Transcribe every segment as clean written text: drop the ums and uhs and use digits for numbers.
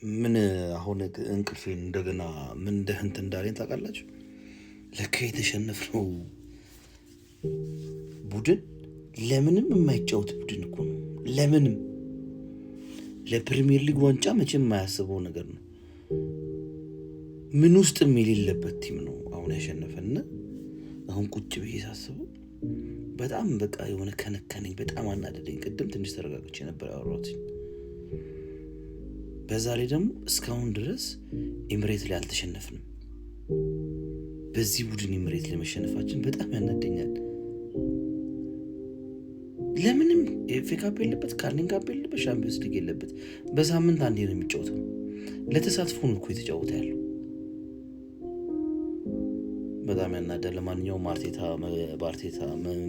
ምን አሁን እንቅልፌን እንደገና ምን እንደህንት እንዳለኝ ታውቃላችሁ? ለካ የተሸነፍነው ቡድን ለምንም የማይጫወት ቡድን እኮ ነው። ለምንም ለፕሪሚየር ሊግ ዋንጫ መቼም የማያስበው ነገር ነው። ምን ውስጥም የሌለበት ቲም ነው አሁን ያሸነፈና አሁን ቁጭ ብዬ ሳስበው በጣም በቃ የሆነ ከነከነኝ፣ በጣም አናደደኝ። ቅድም ትንሽ ተረጋግቼ ነበር ያወራሁት። በዛ ላይ ደግሞ እስካሁን ድረስ ኤምሬት ላይ አልተሸነፍንም። በዚህ ቡድን ኤምሬት ላይ መሸነፋችን በጣም ያናደኛል። ለምንም ኤፍኤ ካፕ የለበት፣ ካርሊንግ ካፕ የለበት፣ ሻምፒዮንስ ሊግ የለበት። በሳምንት አንዴ ነው የሚጫወተው። ለተሳትፎ ነው እኮ የተጫወተ ያለው። በጣም ያናዳል። ለማንኛውም በአርቴታ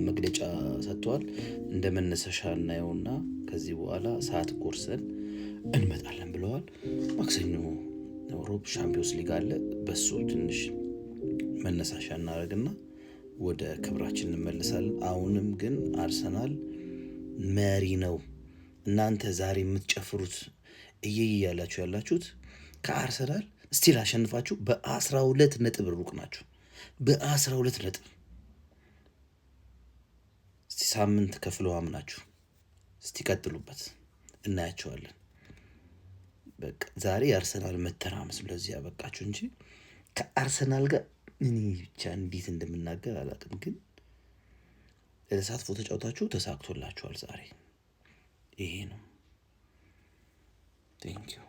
መግለጫ ሰጥቷል። እንደ መነሳሻ እናየውና ከዚህ በኋላ ሰዓት ቆርሰን እንመጣለን ብለዋል። ማክሰኞ ሮብ ሻምፒዮንስ ሊግ አለ። በሱ ትንሽ መነሳሻ እናደርግና ወደ ክብራችን እንመለሳለን። አሁንም ግን አርሰናል መሪ ነው። እናንተ ዛሬ የምትጨፍሩት እያላችሁ ያላችሁት ከአርሰናል ስቲል አሸንፋችሁ በ12 ነጥብ ሩቅ ናችሁ። በ12 ነጥብ እስቲ ሳምንት ከፍለው አምናችሁ እስቲ ቀጥሉበት፣ እናያቸዋለን። በቃ ዛሬ የአርሰናል መተራመስ ለዚህ ያበቃችሁ እንጂ ከአርሰናል ጋር እኔ ብቻ እንዴት እንደምናገር አላውቅም። ግን ለተሳትፎ ተጫውታችሁ ተሳክቶላችኋል። ዛሬ ይሄ ነው። ቴንኪው